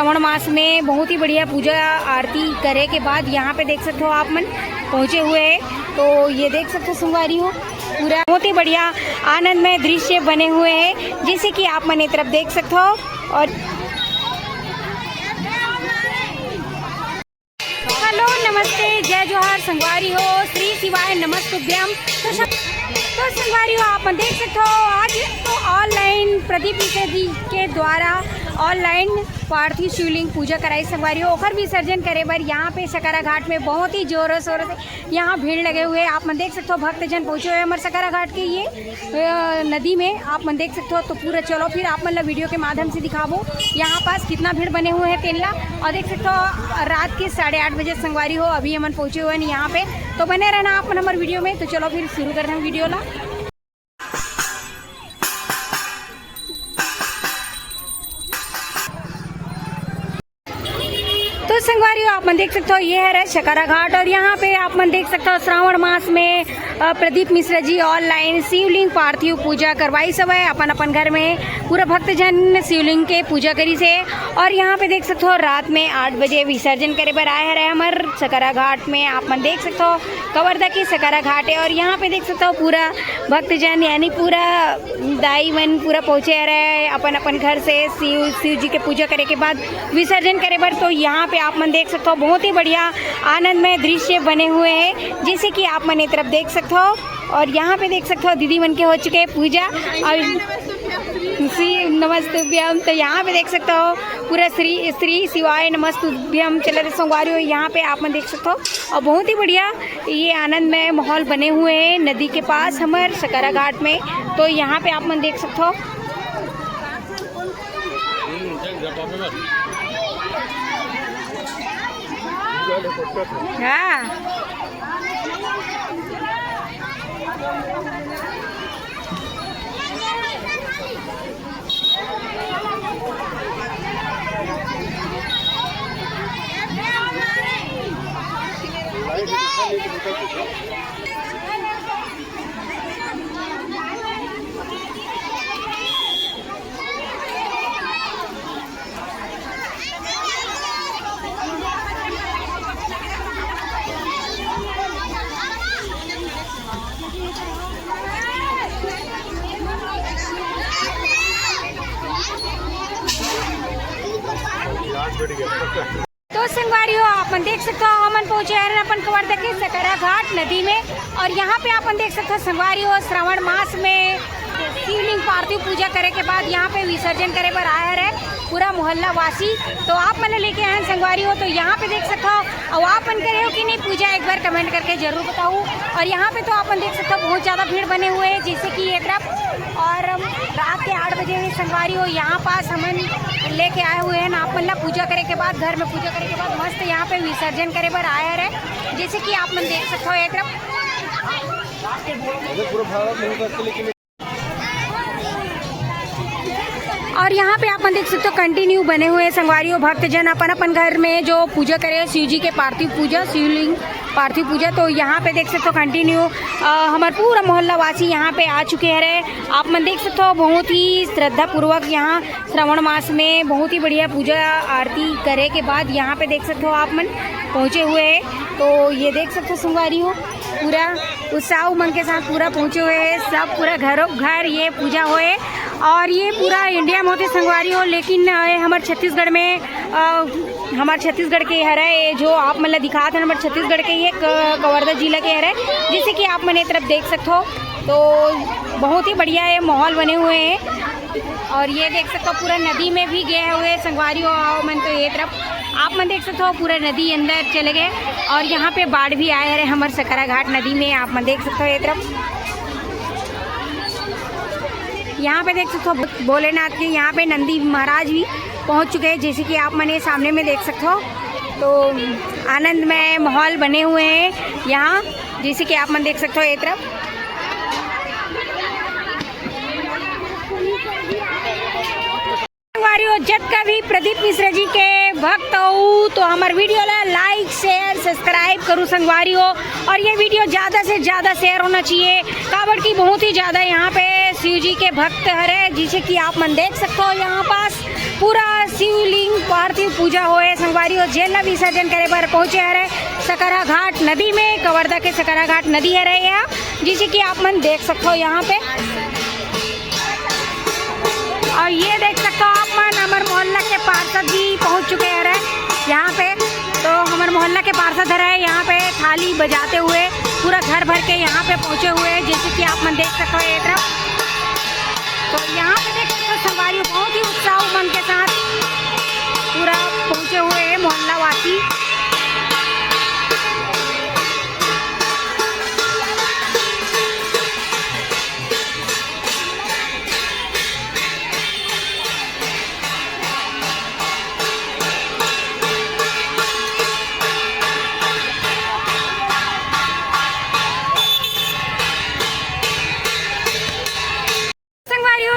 श्रावण मास में बहुत ही बढ़िया पूजा आरती करे के बाद यहाँ पे देख सकते हो आप मन पहुँचे हुए हैं। तो ये देख सकते हो संगवारी हो, पूरा बहुत ही बढ़िया आनंदमय दृश्य बने हुए हैं, जैसे कि आप मन ये तरफ देख सकते हो। और हेलो नमस्ते जय जोहार संगवारी हो, श्री शिवाय नमस्तुभ्यम। तो संगवारी हो आप देख सकते हो आज तो ऑनलाइन प्रदीप मिश्रा जी के द्वारा ऑनलाइन पार्थिव शिवलिंग पूजा कराई संगवारी हो, ओखर विसर्जन करे बर यहाँ पे सकरा घाट में बहुत ही जोरों शोरों से यहाँ भीड़ लगे हुए। आप मन देख सकते हो भक्तजन पहुँचे हुए हमारे सकरा घाट के ये नदी में, आप मन देख सकते हो। तो पूरा चलो फिर आप मतलब वीडियो के माध्यम से दिखाबो यहाँ पास कितना भीड़ बने हुए हैं तेनला। और देख सकते हो रात के 8:30 बजे संगवारी हो अभी हम पहुँचे हुए हैं यहाँ पे। तो बने रहना आप हमारे वीडियो में। तो चलो फिर शुरू कर रहे हैं वीडियो ला। तो संगवारी हो आप मन देख सकते हो ये है सकरा घाट, और यहाँ पे आप मन देख सकते हो श्रावण मास में प्रदीप मिश्रा जी ऑनलाइन शिवलिंग पार्थिव पूजा करवाई सब है अपन अपन घर में। पूरा भक्तजन शिवलिंग के पूजा करी से, और यहाँ पे देख सकते हो रात में 8 बजे विसर्जन करे बर आए रहे हमार सकरा घाट में। आप मन देख सकते हो कवर्धा की सकरा घाट है, और यहाँ पे देख सकते हो पूरा भक्तजन यानी पूरा दाई मन पूरा पहुँचे रहे अपन अपन घर से शिव जी के पूजा करे के बाद विसर्जन करे बर। तो यहाँ पे आप मन देख सकते हो बहुत ही बढ़िया आनंदमय दृश्य बने हुए हैं, जैसे कि आप मन ये तरफ देख सकते हो। और यहाँ पे देख सकते हो दीदी मन के हो चुके पूजा और नमस्तुभ्यम। तो यहाँ पे देख सकते हो पूरा श्री शिवाय नमस्तुभ्यम चल रहे संगवारी हो, यहाँ पे आप मन देख सकते हो। और बहुत ही बढ़िया ये आनंदमय माहौल बने हुए हैं नदी के पास हमारे सकरा घाट में। तो यहाँ पे आप मन देख सकते हो। हाँ तो संगवारी हो अपन देख सकते हो हमन पहुंचे हैं अपन कवर्धा के सकरा घाट नदी में। और यहाँ पे अपन देख सकते हो संगवारी हो श्रावण मास में शिवलिंग पार्थिव पूजा करे के बाद यहाँ पे विसर्जन करे पर आया रहे पूरा मोहल्ला वासी। तो आप मैंने लेके आए संगवारी हो, तो यहाँ पे देख सकते हो। और आप मन करे हो कि नहीं पूजा एक बार कमेंट करके जरूर बताओ। और यहाँ पे तो अपन देख सकते हो बहुत ज़्यादा भीड़ बने हुए हैं, जैसे कि ये तरफ। और रात के 8 बजे में संगवारी हो यहाँ पास हमन लेके आए हुए हैं। आप मतलब पूजा करे के बाद घर में पूजा करे के बाद मस्त यहाँ पे विसर्जन करे पर आया रहे, जैसे कि आप मन देख सकते हो एक तरफ। और यहाँ पे आप देख सकते हो कंटिन्यू बने हुए संगवारी हो भक्तजन अपन अपन घर में जो पूजा करे शिव जी के पार्थिव पूजा शिवलिंग पार्थिव पूजा। तो यहाँ पे देख सकते हो कंटिन्यू हमारा पूरा मोहल्ला वासी यहाँ पे आ चुके हैं। आप मन देख सकते हो बहुत ही श्रद्धा पूर्वक यहाँ श्रावण मास में बहुत ही बढ़िया पूजा आरती करे के बाद यहाँ पे देख सकते हो आप मन पहुँचे हुए हैं। तो ये देख सकते हो संगवारी हो पूरा उत्साह उमंग के साथ पूरा पहुँचे हुए हैं सब, पूरा घरों घर ये पूजा हुए। और ये पूरा इंडिया में होते संगवारी हो, लेकिन हमारे छत्तीसगढ़ में हमारे छत्तीसगढ़ के है जो आप मतलब दिखा थे हमारे छत्तीसगढ़ के ये कवर्धा जिला के है, जैसे कि आप मैंने तरफ देख सकते हो। तो बहुत ही बढ़िया ये माहौल बने हुए हैं। और ये देख सकते हो पूरा नदी में भी गए हुए संगवारी हो मन। तो ये तरफ आप मन देख सकते हो पूरा नदी अंदर चले गए, और यहाँ पे बाढ़ भी आए रहे हमारे सकरा घाट नदी में। आप मन देख सकते हो ये तरफ यहाँ पे देख सकते हो भोलेनाथ के यहाँ पे नंदी महाराज भी पहुँच चुके हैं, जैसे कि आप मैंने सामने में देख सकते हो। तो आनंदमय माहौल बने हुए हैं यहाँ, जैसे कि आप मन देख सकते हो ये तरफ। जब कभी प्रदीप मिश्रा जी के भक्त हो तो हमारे वीडियो ला लाइक शेयर सब्सक्राइब करूँ संगवारी हो। और ये वीडियो ज़्यादा से ज़्यादा शेयर होना चाहिए, कावड़ की बहुत ही ज़्यादा यहाँ पे शिव जी के भक्त है, जिसे कि आप मन देख सकते हो यहाँ पास पूरा शिवलिंग पार्थिव पूजा होए संगवारी और जेल विसर्जन करे बर पहुंचे हरे सकरा घाट नदी में। कवर्धा के सकरा घाट नदी है रहे यहाँ, जिसे कि आप मन देख सकते हो यहाँ पे। और ये देख सकते हो आप मन हमारे मोहल्ला के पार्षद जी पहुंच चुके हैं यहाँ पे। तो हमारे मोहल्ला के पार्षद है यहाँ पे थाली बजाते हुए पूरा घर भर के यहाँ पे पहुँचे हुए, जैसे कि आप मन देख सकते हो ये तरफ। तो यहाँ पे देख सकते हो संगवारी बहुत ही उत्साह उमंग के साथ पूरा पहुँचे हुए हैं मोहल्ला वासी।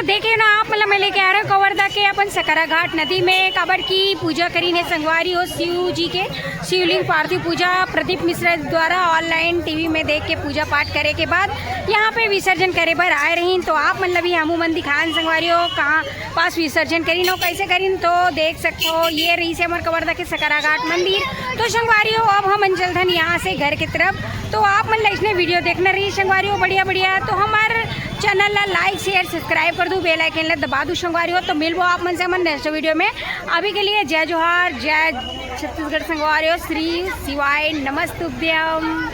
देखिए ना आप, मतलब मैं लेके आ रहा हूँ कवर्धा के अपन सकरा घाट नदी में काबर की पूजा करी ने संगवारी हो शिव जी के शिवलिंग पार्थिव पूजा प्रदीप मिश्रा द्वारा ऑनलाइन टीवी में देख के पूजा पाठ करे के बाद यहाँ पे विसर्जन करे बर आए रही। तो आप मतलब भी हमू मन दिखान संगवारी हो कहाँ पास विसर्जन करी नो कैसे करी, तो देख सकते हो ये रही से हमारे कवर्धा के सकरा घाट मंदिर। तो संगवारी हो अब हम अंचल धन यहाँ से घर की तरफ। तो आप मतलब इसने वीडियो देखना रही संगवारी हो बढ़िया बढ़िया। तो हमारे चैनल ला लाइक शेयर सब्सक्राइब कर दूँ, बेल आइकन ला दबा दूँ संगवारी हो। तो मिलबो आप मन से मन नेक्स्ट वीडियो में। अभी के लिए जय जोहार, जय छत्तीसगढ़ संगवारी हो, श्री शिवाय नमस्तुभ्यम।